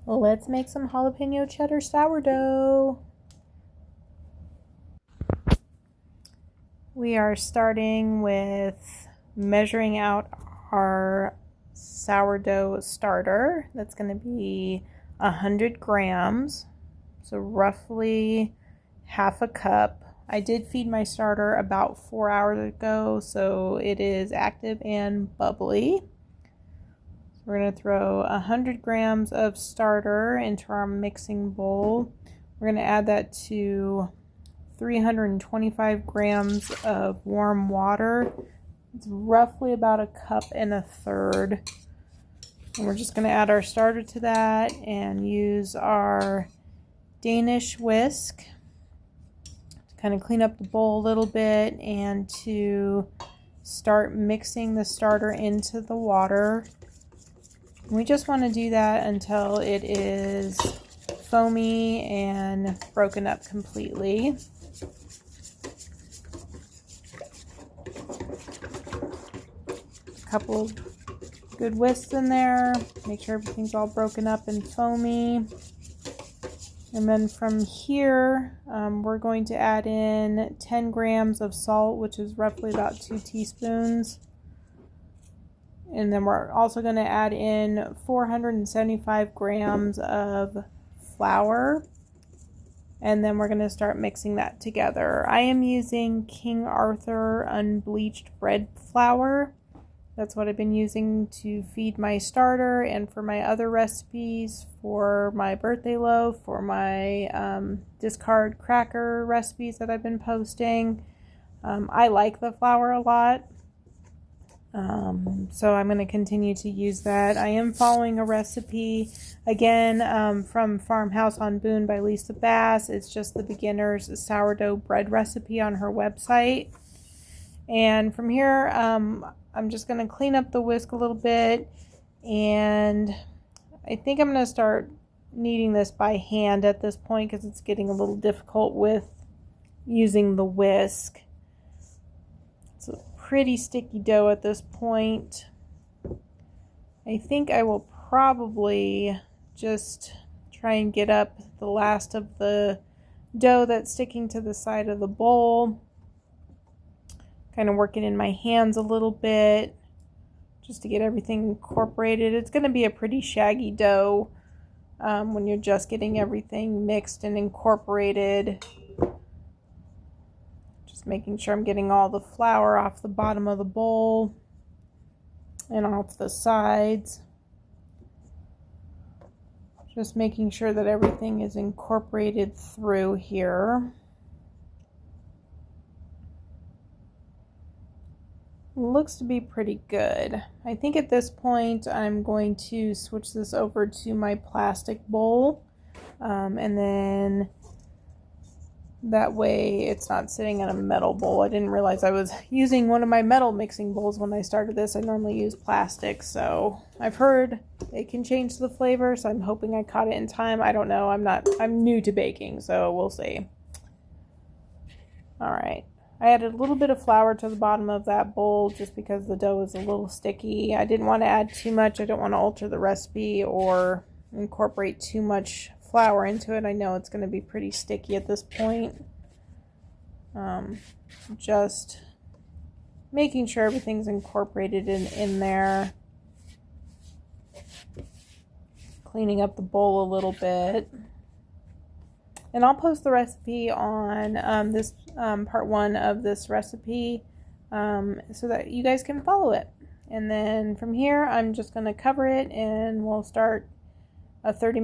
Let's make some jalapeno cheddar sourdough. We are starting with measuring out our sourdough starter. That's going to be 100 grams, so roughly half a cup. I did feed my starter about 4 hours ago, so it is active and bubbly. We're going to throw 100 grams of starter into our mixing bowl. We're going to add that to 325 grams of warm water. It's roughly about a cup and a third. And we're just going to add our starter to that and use our Danish whisk to kind of clean up the bowl a little bit and to start mixing the starter into the water. We just want to do that until it is foamy and broken up completely. A couple of good whisks in there. Make sure everything's all broken up and foamy. And then from here, we're going to add in 10 grams of salt, which is roughly about 2 teaspoons. And then we're also going to add in 475 grams of flour. And then we're going to start mixing that together. I am using King Arthur unbleached bread flour. That's what I've been using to feed my starter and for my other recipes, for my birthday loaf, for my discard cracker recipes that I've been posting. I like the flour a lot. So I'm going to continue to use that. I am following a recipe again from Farmhouse on Boone by Lisa Bass. It's just the beginner's sourdough bread recipe on her website. And from here, I'm just going to clean up the whisk a little bit, and I think I'm going to start kneading this by hand at this point because it's getting a little difficult with using the whisk. It's a pretty sticky dough at this point. I think I will probably just try and get up the last of the dough that's sticking to the side of the bowl. Kind of working in my hands a little bit just to get everything incorporated. It's going to be a pretty shaggy dough when you're just getting everything mixed and incorporated. Just making sure I'm getting all the flour off the bottom of the bowl and off the sides. Just making sure that everything is incorporated through here. Looks to be pretty good. I think at this point I'm going to switch this over to my plastic bowl, and then that way it's not sitting in a metal bowl. I didn't realize I was using one of my metal mixing bowls when I started this. I normally use plastic, so I've heard it can change the flavor, so I'm hoping I caught it in time. I don't know. I'm new to baking, so we'll see. All right. I added a little bit of flour to the bottom of that bowl just because the dough is a little sticky. I didn't want to add too much. I don't want to alter the recipe or incorporate too much flour into it. I know it's going to be pretty sticky at this point. Just making sure everything's incorporated in there. Cleaning up the bowl a little bit. And I'll post the recipe on this part 1 of this recipe so that you guys can follow it. And then from here, I'm just going to cover it and we'll start a 30-minute